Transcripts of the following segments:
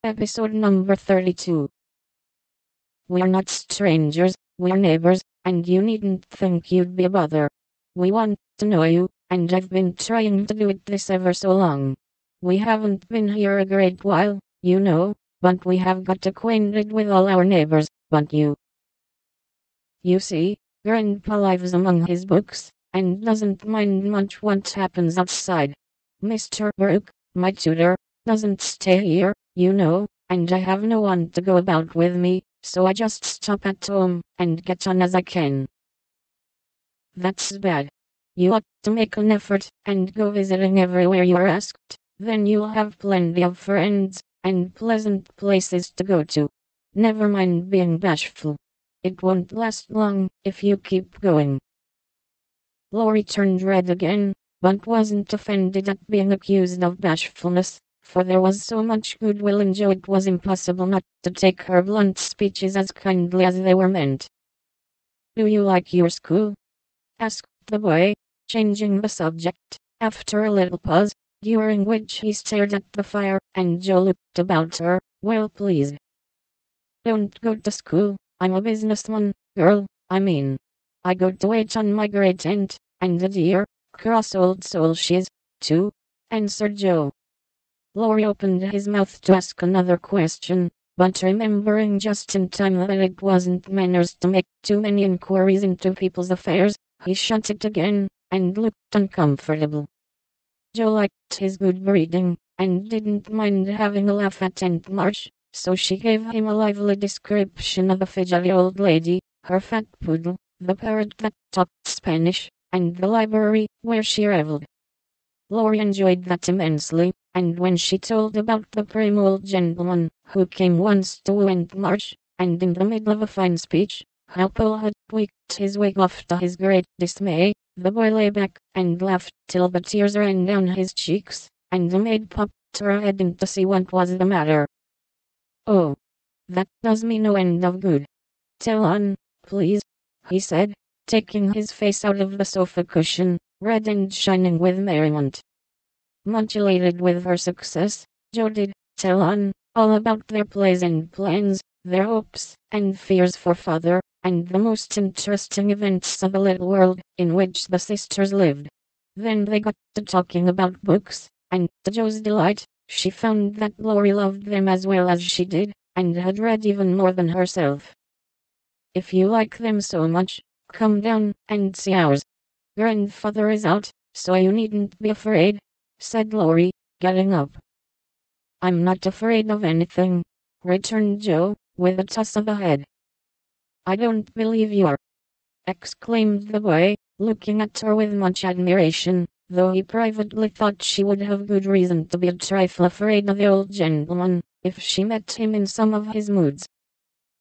Episode number 32. We're not strangers, we're neighbors, and you needn't think you'd be a bother. We want to know you, and I've been trying to do it this ever so long. We haven't been here a great while, you know, but we have got acquainted with all our neighbors, but you. You see, Grandpa lives among his books, and doesn't mind much what happens outside. Mr. Brooke, my tutor, doesn't stay here, you know, and I have no one to go about with me, so I just stop at home and get on as I can. That's bad. You ought to make an effort and go visiting everywhere you're asked, then you'll have plenty of friends and pleasant places to go to. Never mind being bashful. It won't last long if you keep going. Laurie turned red again, but wasn't offended at being accused of bashfulness, for there was so much goodwill in Jo it was impossible not to take her blunt speeches as kindly as they were meant. "Do you like your school?" asked the boy, changing the subject, after a little pause, during which he stared at the fire, and Jo looked about her, well pleased. "Don't go to school, I'm a businessman, girl, I mean. I go to wait on my great aunt, and a dear, cross old soul she is, too," answered Jo. Laurie opened his mouth to ask another question, but remembering just in time that it wasn't manners to make too many inquiries into people's affairs, he shut it again, and looked uncomfortable. Jo liked his good breeding, and didn't mind having a laugh at Aunt March, so she gave him a lively description of the fidgety old lady, her fat poodle, the parrot that talked Spanish, and the library where she reveled. Laurie enjoyed that immensely, and when she told about the prim old gentleman who came once to Aunt March, and in the middle of a fine speech, how Paul had tweaked his wig off to his great dismay, the boy lay back and laughed till the tears ran down his cheeks, and the maid popped her head in to see what was the matter. "Oh, that does me no end of good. Tell on, please," he said, taking his face out of the sofa cushion, red and shining with merriment. Much elated with her success, Jo did tell on all about their plays and plans, their hopes and fears for father, and the most interesting events of the little world in which the sisters lived. Then they got to talking about books, and to Jo's delight, she found that Laurie loved them as well as she did, and had read even more than herself. "If you like them so much, come down and see ours. Grandfather is out, so you needn't be afraid," said Laurie, getting up. "I'm not afraid of anything," returned Jo, with a toss of the head. "I don't believe you are," exclaimed the boy, looking at her with much admiration, though he privately thought she would have good reason to be a trifle afraid of the old gentleman, if she met him in some of his moods.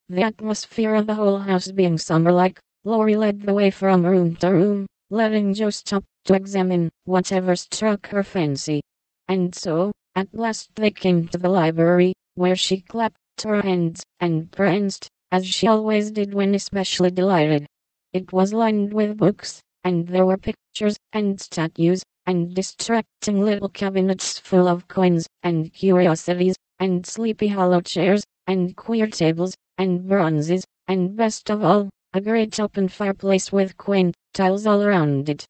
The atmosphere of the whole house being summer-like, Laurie led the way from room to room, letting Jo stop to examine whatever struck her fancy. And so, at last they came to the library, where she clapped her hands and pranced, as she always did when especially delighted. It was lined with books, and there were pictures and statues, and distracting little cabinets full of coins and curiosities, and sleepy hollow chairs, and queer tables, and bronzes, and best of all, a great open fireplace with quaint tiles all around it.